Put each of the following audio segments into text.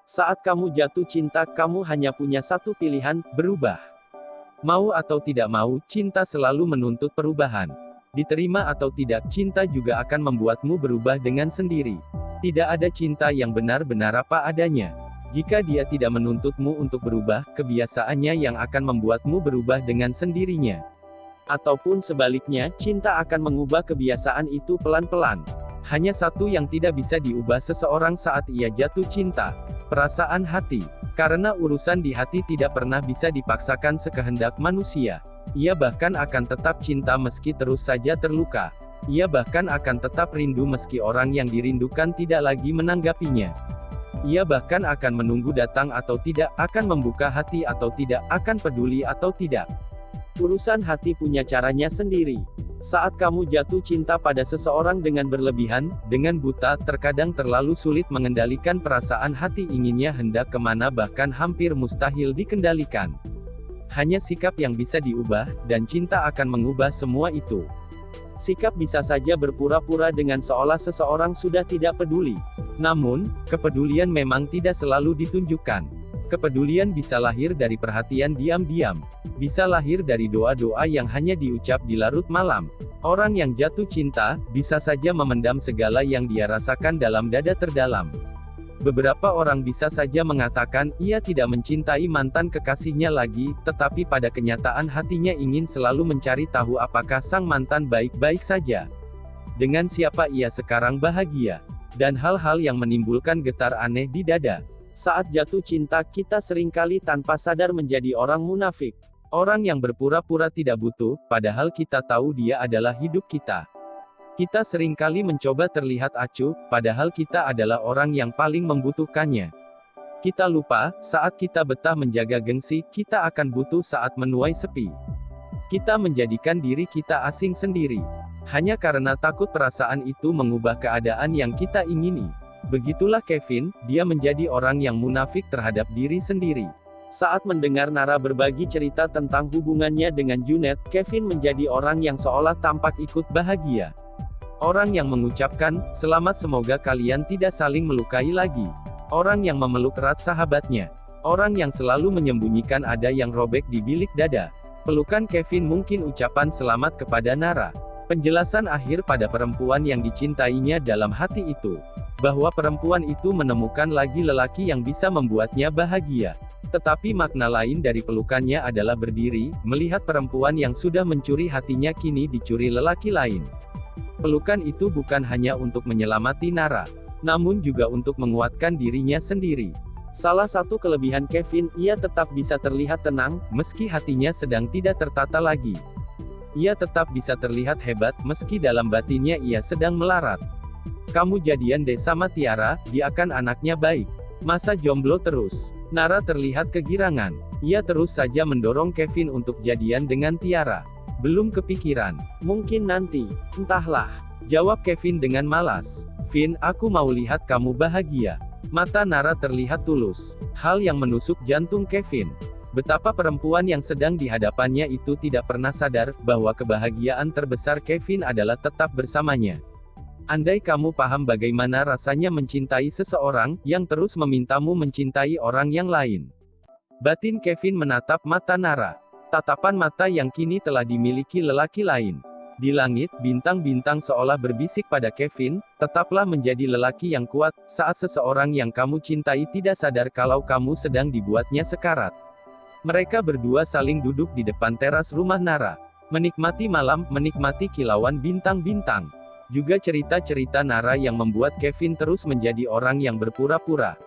Saat kamu jatuh cinta, kamu hanya punya satu pilihan, berubah. Mau atau tidak mau, cinta selalu menuntut perubahan. Diterima atau tidak, cinta juga akan membuatmu berubah dengan sendiri. Tidak ada cinta yang benar-benar apa adanya. Jika dia tidak menuntutmu untuk berubah, kebiasaannya yang akan membuatmu berubah dengan sendirinya. Ataupun sebaliknya, cinta akan mengubah kebiasaan itu pelan-pelan. Hanya satu yang tidak bisa diubah seseorang saat ia jatuh cinta. Perasaan hati. Karena urusan di hati tidak pernah bisa dipaksakan sekehendak manusia. Ia bahkan akan tetap cinta meski terus saja terluka. Ia bahkan akan tetap rindu meski orang yang dirindukan tidak lagi menanggapinya. Ia bahkan akan menunggu datang atau tidak, akan membuka hati atau tidak, akan peduli atau tidak. Urusan hati punya caranya sendiri. Saat kamu jatuh cinta pada seseorang dengan berlebihan, dengan buta, terkadang terlalu sulit mengendalikan perasaan hati, inginnya hendak kemana bahkan hampir mustahil dikendalikan. Hanya sikap yang bisa diubah, dan cinta akan mengubah semua itu. Sikap bisa saja berpura-pura dengan seolah seseorang sudah tidak peduli. Namun, kepedulian memang tidak selalu ditunjukkan. Kepedulian bisa lahir dari perhatian diam-diam. Bisa lahir dari doa-doa yang hanya diucap di larut malam. Orang yang jatuh cinta, bisa saja memendam segala yang dia rasakan dalam dada terdalam. Beberapa orang bisa saja mengatakan, ia tidak mencintai mantan kekasihnya lagi, tetapi pada kenyataan hatinya ingin selalu mencari tahu apakah sang mantan baik-baik saja. Dengan siapa ia sekarang bahagia. Dan hal-hal yang menimbulkan getar aneh di dada. Saat jatuh cinta, kita seringkali tanpa sadar menjadi orang munafik. Orang yang berpura-pura tidak butuh, padahal kita tahu dia adalah hidup kita. Kita seringkali mencoba terlihat acuh, padahal kita adalah orang yang paling membutuhkannya. Kita lupa, saat kita betah menjaga gengsi, kita akan butuh saat menuai sepi. Kita menjadikan diri kita asing sendiri. Hanya karena takut perasaan itu mengubah keadaan yang kita ingini. Begitulah Kevin, dia menjadi orang yang munafik terhadap diri sendiri. Saat mendengar Nara berbagi cerita tentang hubungannya dengan Junet, Kevin menjadi orang yang seolah tampak ikut bahagia. Orang yang mengucapkan, "Selamat, semoga kalian tidak saling melukai lagi." Orang yang memeluk erat sahabatnya. Orang yang selalu menyembunyikan ada yang robek di bilik dada. Pelukan Kevin mungkin ucapan selamat kepada Nara. Penjelasan akhir pada perempuan yang dicintainya dalam hati itu. Bahwa perempuan itu menemukan lagi lelaki yang bisa membuatnya bahagia. Tetapi makna lain dari pelukannya adalah berdiri, melihat perempuan yang sudah mencuri hatinya kini dicuri lelaki lain. Pelukan itu bukan hanya untuk menyelamati Nara, namun juga untuk menguatkan dirinya sendiri. Salah satu kelebihan Kevin, ia tetap bisa terlihat tenang, meski hatinya sedang tidak tertata lagi. Ia tetap bisa terlihat hebat, meski dalam batinnya ia sedang melarat. Kamu jadian deh sama Tiara, dia kan anaknya baik. Masa jomblo terus? Nara terlihat kegirangan. Ia terus saja mendorong Kevin untuk jadian dengan Tiara. Belum kepikiran. Mungkin nanti. Entahlah. Jawab Kevin dengan malas. Vin, aku mau lihat kamu bahagia. Mata Nara terlihat tulus. Hal yang menusuk jantung Kevin. Betapa perempuan yang sedang di hadapannya itu tidak pernah sadar, bahwa kebahagiaan terbesar Kevin adalah tetap bersamanya. Andai kamu paham bagaimana rasanya mencintai seseorang, yang terus memintamu mencintai orang yang lain. Batin Kevin menatap mata Nara. Tatapan mata yang kini telah dimiliki lelaki lain. Di langit, bintang-bintang seolah berbisik pada Kevin, tetaplah menjadi lelaki yang kuat, saat seseorang yang kamu cintai tidak sadar kalau kamu sedang dibuatnya sekarat. Mereka berdua saling duduk di depan teras rumah Nara. Menikmati malam, menikmati kilauan bintang-bintang. Juga cerita-cerita Nara yang membuat Kevin terus menjadi orang yang berpura-pura.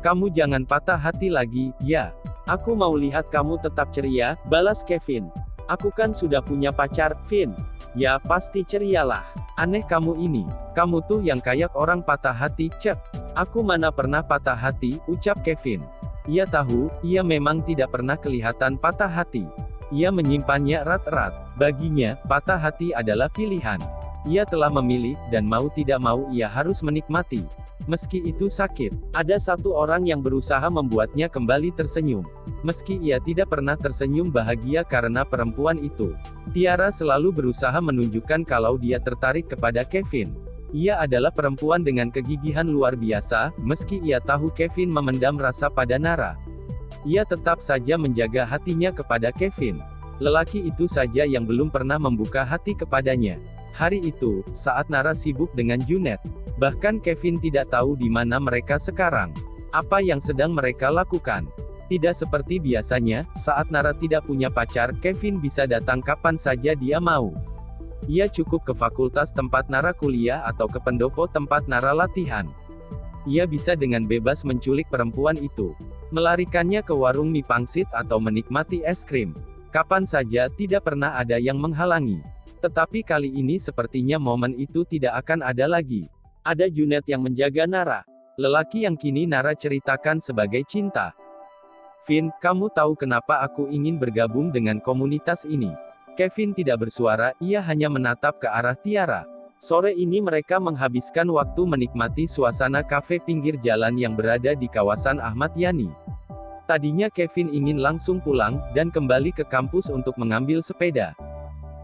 Kamu jangan patah hati lagi, ya. Aku mau lihat kamu tetap ceria, balas Kevin. Aku kan sudah punya pacar, Vin. Ya, pasti cerialah. Aneh kamu ini. Kamu tuh yang kayak orang patah hati, cek. Aku mana pernah patah hati, ucap Kevin. Ia tahu, ia memang tidak pernah kelihatan patah hati. Ia menyimpannya erat-erat. Baginya, patah hati adalah pilihan. Ia telah memilih, dan mau tidak mau ia harus menikmati. Meski itu sakit, ada satu orang yang berusaha membuatnya kembali tersenyum. Meski ia tidak pernah tersenyum bahagia karena perempuan itu. Tiara selalu berusaha menunjukkan kalau dia tertarik kepada Kevin. Ia adalah perempuan dengan kegigihan luar biasa, meski ia tahu Kevin memendam rasa pada Nara. Ia tetap saja menjaga hatinya kepada Kevin. Lelaki itu saja yang belum pernah membuka hati kepadanya. Hari itu, saat Nara sibuk dengan Junet, bahkan Kevin tidak tahu di mana mereka sekarang. Apa yang sedang mereka lakukan? Tidak seperti biasanya, saat Nara tidak punya pacar, Kevin bisa datang kapan saja dia mau. Ia cukup ke fakultas tempat Nara kuliah atau ke pendopo tempat Nara latihan. Ia bisa dengan bebas menculik perempuan itu, melarikannya ke warung mie pangsit atau menikmati es krim. Kapan saja, tidak pernah ada yang menghalangi. Tetapi kali ini sepertinya momen itu tidak akan ada lagi. Ada Junet yang menjaga Nara. Lelaki yang kini Nara ceritakan sebagai cinta. Vin, kamu tahu kenapa aku ingin bergabung dengan komunitas ini? Kevin tidak bersuara, ia hanya menatap ke arah Tiara. Sore ini mereka menghabiskan waktu menikmati suasana kafe pinggir jalan yang berada di kawasan Ahmad Yani. Tadinya Kevin ingin langsung pulang, dan kembali ke kampus untuk mengambil sepeda.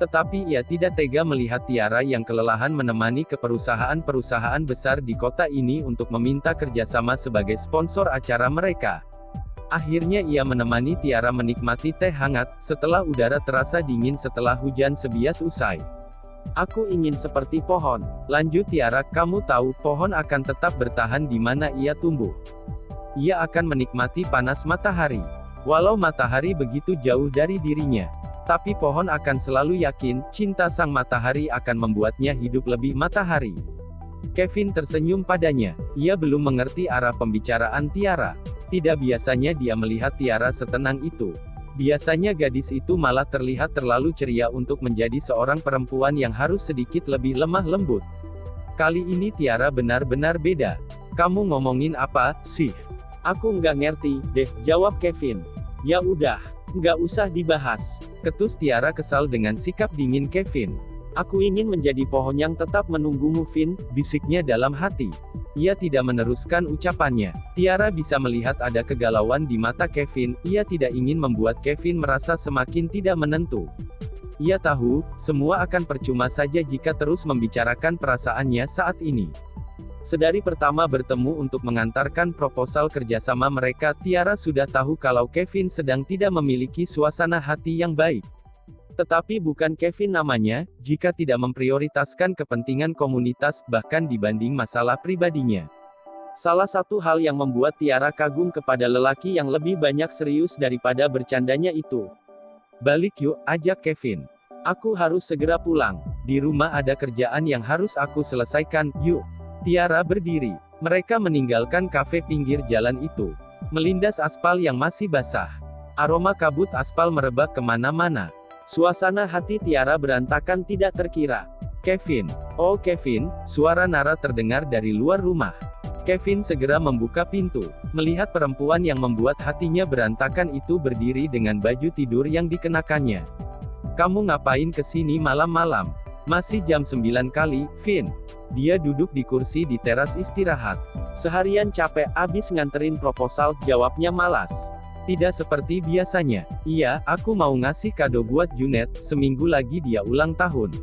Tetapi ia tidak tega melihat Tiara yang kelelahan menemani ke perusahaan-perusahaan besar di kota ini untuk meminta kerjasama sebagai sponsor acara mereka. Akhirnya ia menemani Tiara menikmati teh hangat, setelah udara terasa dingin setelah hujan sebias usai. Aku ingin seperti pohon. Lanjut Tiara, kamu tahu, pohon akan tetap bertahan di mana ia tumbuh. Ia akan menikmati panas matahari. Walau matahari begitu jauh dari dirinya. Tapi pohon akan selalu yakin, cinta sang matahari akan membuatnya hidup lebih matahari. Kevin tersenyum padanya. Ia belum mengerti arah pembicaraan Tiara. Tidak biasanya dia melihat Tiara setenang itu. Biasanya gadis itu malah terlihat terlalu ceria untuk menjadi seorang perempuan yang harus sedikit lebih lemah lembut. Kali ini Tiara benar-benar beda. Kamu ngomongin apa, sih? Aku nggak ngerti, deh, jawab Kevin. Ya udah, nggak usah dibahas. Ketus Tiara kesal dengan sikap dingin Kevin. Aku ingin menjadi pohon yang tetap menunggumu Vin, bisiknya dalam hati. Ia tidak meneruskan ucapannya. Tiara bisa melihat ada kegalauan di mata Kevin, ia tidak ingin membuat Kevin merasa semakin tidak menentu. Ia tahu, semua akan percuma saja jika terus membicarakan perasaannya saat ini. Sedari pertama bertemu untuk mengantarkan proposal kerjasama mereka, Tiara sudah tahu kalau Kevin sedang tidak memiliki suasana hati yang baik. Tetapi bukan Kevin namanya, jika tidak memprioritaskan kepentingan komunitas, bahkan dibanding masalah pribadinya. Salah satu hal yang membuat Tiara kagum kepada lelaki yang lebih banyak serius daripada bercandanya itu. Balik yuk, ajak Kevin. Aku harus segera pulang. Di rumah ada kerjaan yang harus aku selesaikan, yuk. Tiara berdiri. Mereka meninggalkan kafe pinggir jalan itu. Melindas aspal yang masih basah. Aroma kabut aspal merebak kemana-mana. Suasana hati Tiara berantakan tidak terkira. Kevin. Oh Kevin, suara Nara terdengar dari luar rumah. Kevin segera membuka pintu. Melihat perempuan yang membuat hatinya berantakan itu berdiri dengan baju tidur yang dikenakannya. Kamu ngapain kesini malam-malam? Masih jam 9 kali, Vin. Dia duduk di kursi di teras istirahat. Seharian capek abis nganterin proposal, jawabnya malas. Tidak seperti biasanya. Iya, aku mau ngasih kado buat Junet, seminggu lagi dia ulang tahun.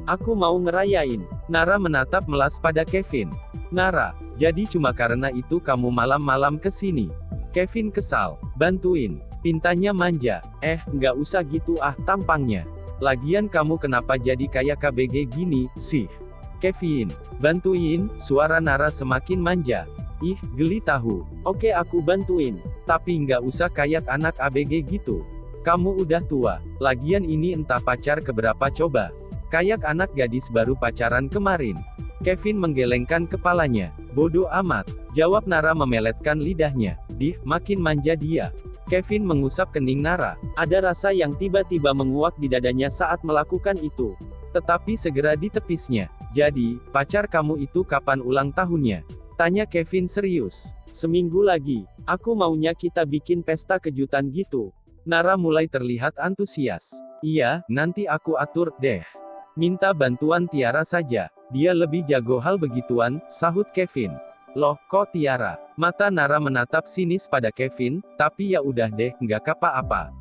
Aku mau ngerayain. Nara menatap melas pada Kevin. Nara, jadi cuma karena itu kamu malam-malam kesini? Kevin kesal. Bantuin. Pintanya manja. Nggak usah gitu ah, tampangnya. Lagian kamu kenapa jadi kayak KBG gini, sih? Kevin. Bantuin, suara Nara semakin manja. Ih, geli tahu. Oke aku bantuin. Tapi nggak usah kayak anak ABG gitu. Kamu udah tua. Lagian ini entah pacar keberapa coba. Kayak anak gadis baru pacaran kemarin. Kevin menggelengkan kepalanya. Bodoh amat. Jawab Nara memeletkan lidahnya. Dih, makin manja dia. Kevin mengusap kening Nara. Ada rasa yang tiba-tiba menguak di dadanya saat melakukan itu. Tetapi segera ditepisnya. Jadi, pacar kamu itu kapan ulang tahunnya? Tanya Kevin serius. Seminggu lagi. Aku maunya kita bikin pesta kejutan gitu. Nara mulai terlihat antusias. Iya, nanti aku atur, deh. Minta bantuan Tiara saja. Dia lebih jago hal begituan, sahut Kevin. Loh, kok Tiara? Mata Nara menatap sinis pada Kevin, tapi ya udah deh, nggak apa-apa.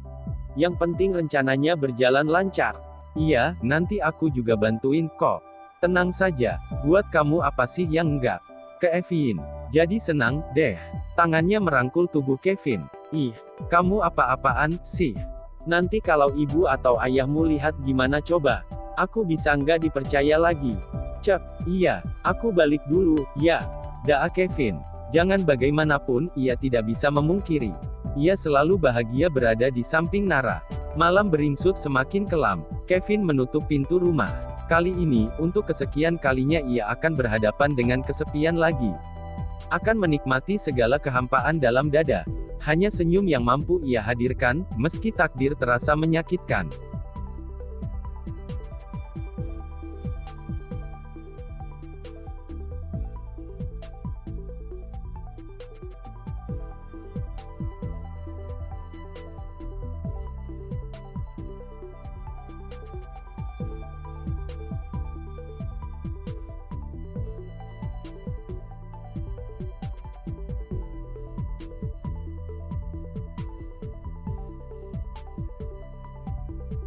Yang penting rencananya berjalan lancar. Iya, nanti aku juga bantuin kok. Tenang saja, buat kamu apa sih yang enggak? Kevin. Jadi senang, deh. Tangannya merangkul tubuh Kevin. Ih, kamu apa-apaan, sih? Nanti kalau ibu atau ayahmu lihat gimana coba? Aku bisa nggak dipercaya lagi. Cek, iya, aku balik dulu, ya. Daa Kevin. Jangan bagaimanapun, ia tidak bisa memungkiri. Ia selalu bahagia berada di samping Nara. Malam beringsut semakin kelam. Kevin menutup pintu rumah. Kali ini, untuk kesekian kalinya ia akan berhadapan dengan kesepian lagi. Akan menikmati segala kehampaan dalam dada. Hanya senyum yang mampu ia hadirkan, meski takdir terasa menyakitkan.